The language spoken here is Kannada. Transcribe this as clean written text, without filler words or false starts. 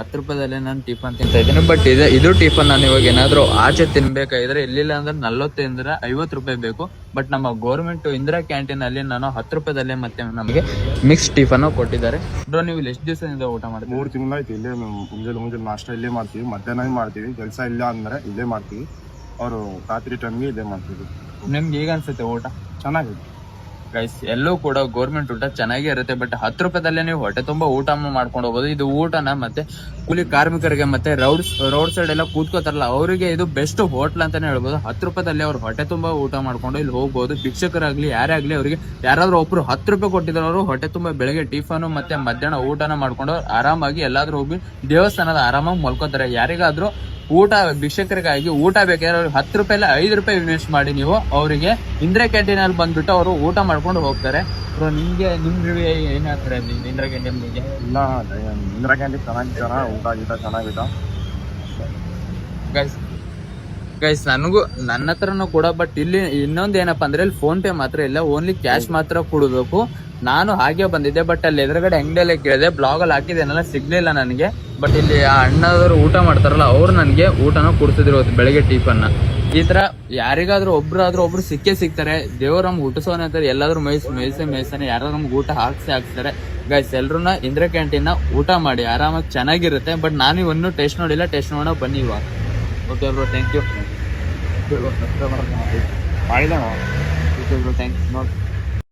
10 ರೂಪಾಯಿದಲ್ಲೇ ನಾನು ಟಿಫನ್ ತಿಂತಾ ಇದ್ದೀನಿ. ಬಟ್ ಇದು ಟಿಫನ್ ನಾನು ಇವಾಗ ಏನಾದ್ರು ಆಚೆ ತಿನ್ಬೇಕಾದ್ರೆ ಇಲ್ಲಿಲ್ಲ ಅಂದ್ರೆ 40 ಇಂದ 50 ರೂಪಾಯಿ ಬೇಕು. ಬಟ್ ನಮ್ಮ ಗೌರ್ಮೆಂಟ್ ಇಂದಿರಾ ಕ್ಯಾಂಟೀನ್ ಅಲ್ಲಿ ನಾನು 10 ರೂಪಾಯಿದಲ್ಲೇ ಮತ್ತೆ ನಮಗೆ ಮಿಕ್ಸ್ ಟಿಫನ್ ಕೊಟ್ಟಿದ್ದಾರೆ. ಬ್ರೋ ನೀವು ಎಷ್ಟು ದಿವಸದಿಂದ ಊಟ ಮಾಡ್ತೀವಿ? 3 ತಿಂಗಳಾಯ್ತು. ಇಲ್ಲೇ ಮುಂಜಾನೆ ನಾಷ್ಟ ಇಲ್ಲೇ ಮಾಡ್ತೀವಿ, ಮಧ್ಯಾಹ್ನ ಮಾಡ್ತೀವಿ, ಕೆಲಸ ಇಲ್ಲ ಅಂದ್ರೆ ಇಲ್ಲೇ ಮಾಡ್ತೀವಿ, ಅವರು ರಾತ್ರಿ ಟೈಮ್ಗೆ ಇಲ್ಲೇ ಮಾಡ್ತೀವಿ. ನಿಮ್ಗೆ ಈಗ ಅನ್ಸುತ್ತೆ ಊಟ ಚೆನ್ನಾಗಿದೆ ಗೈಸ್? ಎಲ್ಲೂ ಕೂಡ ಗೌರ್ಮೆಂಟ್ ಊಟ ಚೆನ್ನಾಗೇ ಇರುತ್ತೆ. ಬಟ್ 10 ರೂಪಾಯಿದಲ್ಲೇ ನೀವು ಹೊಟ್ಟೆ ತುಂಬಾ ಊಟ ಮಾಡ್ಕೊಂಡು ಹೋಗ್ಬೋದು. ಇದು ಊಟನ ಮತ್ತೆ ಕೂಲಿ ಕಾರ್ಮಿಕರಿಗೆ ಮತ್ತೆ ರೋಡ್ ಸೈಡ್ ಎಲ್ಲ ಕೂತ್ಕೋತಾರಲ್ಲ ಅವರಿಗೆ ಇದು ಬೆಸ್ಟ್ ಹೋಟ್ಲ್ ಅಂತಾನೆ ಹೇಳ್ಬೋದು. 10 ರೂಪಾಯಿದಲ್ಲಿ ಅವ್ರು ಹೊಟ್ಟೆ ತುಂಬಾ ಊಟ ಮಾಡ್ಕೊಂಡು ಇಲ್ಲಿ ಹೋಗ್ಬೋದು. ಭಿಕ್ಷಕರಾಗ್ಲಿ ಯಾರೇ ಆಗ್ಲಿ ಅವ್ರಿಗೆ ಯಾರಾದ್ರೂ ಒಬ್ರು 10 ರೂಪಾಯಿ ಕೊಟ್ಟಿದ್ರು ಅವರು ಹೊಟ್ಟೆ ತುಂಬಾ ಬೆಳಗ್ಗೆ ಟಿಫನ್ ಮತ್ತೆ ಮಧ್ಯಾಹ್ನ ಊಟನ ಮಾಡ್ಕೊಂಡು ಆರಾಮಾಗಿ ಎಲ್ಲಾದ್ರೂ ಹೋಗಿ ದೇವಸ್ಥಾನದ ಆರಾಮಾಗಿ ಮಲ್ಕೋತಾರೆ. ಯಾರಿಗಾದ್ರೂ ಊಟ ಭಿಕ್ಷಕರಿಗಾಗಿ ಊಟ ಬೇಕಾದ್ರೆ ಅವ್ರಿಗೆ 10 ರೂಪಾಯಿ 5 ರೂಪಾಯಿ ಇನ್ವೆಸ್ಟ್ ಮಾಡಿ ನೀವು ಅವರಿಗೆ ಇಂದಿರಾ ಕ್ಯಾಂಟೀನ್ ಅಲ್ಲಿ ಬಂದ್ಬಿಟ್ಟು ಅವರು ಊಟ ಮಾಡ್ಕೊಂಡು ಹೋಗ್ತಾರೆ. ನಿಮ್ಗೆ ಏನ್ ಹೇಳ್ತಾರೆ ಇಂದಿರಾ ಕ್ಯಾಂಟೀನ್ ಬಗ್ಗೆ? ಇಲ್ಲ, ಇಂದಿರಾ ಕ್ಯಾಂಟೀನ್ ಚೆನ್ನಾಗಿದ್ದಾನ, ಊಟ ಗೀಟ ಚೆನ್ನಾಗಿದ್ದ ಗೈಸ್. ನನಗೂ ನನ್ನ ಹತ್ರನೂ ಕೂಡ. ಬಟ್ ಇಲ್ಲಿ ಇನ್ನೊಂದು ಏನಪ್ಪಾ ಅಂದ್ರೆ ಇಲ್ಲಿ ಫೋನ್ ಪೇ ಮಾತ್ರ ಇಲ್ಲ, ಓನ್ಲಿ ಕ್ಯಾಶ್ ಮಾತ್ರ ಕೊಡಬೇಕು. ನಾನು ಹಾಗೆ ಬಂದಿದ್ದೆ, ಬಟ್ ಅಲ್ಲಿ ಎದುರುಗಡೆ ಅಂಗಡಿಯಲ್ಲೇ ಕೇಳಿದೆ, ಬ್ಲಾಗ್ ಅಲ್ಲಿ ಹಾಕಿದೇನಲ್ಲ ಸಿಗ್ಲಿಲ್ಲ ನನಗೆ. ಬಟ್ ಇಲ್ಲಿ ಆ ಅಣ್ಣದವರು ಊಟ ಮಾಡ್ತಾರಲ್ಲ ಅವ್ರು ನನಗೆ ಊಟನ ಕೊಡ್ತಿದ್ರು ಬೆಳಗ್ಗೆ ಟಿಫನ್. ಈ ತರ ಯಾರಿಗಾದ್ರೂ ಒಬ್ರು ಸಿಕ್ಕೇ ಸಿಗ್ತಾರೆ. ದೇವ್ರು ನಮ್ಗೆ ಹುಟ್ಟಿಸೋನೆ ಅಂತಾರೆ. ಎಲ್ಲಾದ್ರೂ ಮೇಯ್ಸಾನೆ ಯಾರು ನಮ್ಗೆ ಊಟ ಹಾಕ್ಸ್ತಾರೆ. ಗೈಸ್ ಎಲ್ರು ಇಂದಿರಾ ಕ್ಯಾಂಟೀನ್ ಊಟ ಮಾಡಿ ಆರಾಮಾಗಿ ಚೆನ್ನಾಗಿರುತ್ತೆ. ಬಟ್ ನಾನು ಇವನ್ನೂ ಟೇಸ್ಟ್ ನೋಡಿಲ್ಲ, ಟೇಸ್ಟ್ ನೋಡೋ ಬನ್ನಿ ಇವಾಗ. Okay bro, thank you. ಮಾಡಿದ ಓಕೆ ಬ್ರೋ, ಥ್ಯಾಂಕ್ಸ್. ನೋಡಿ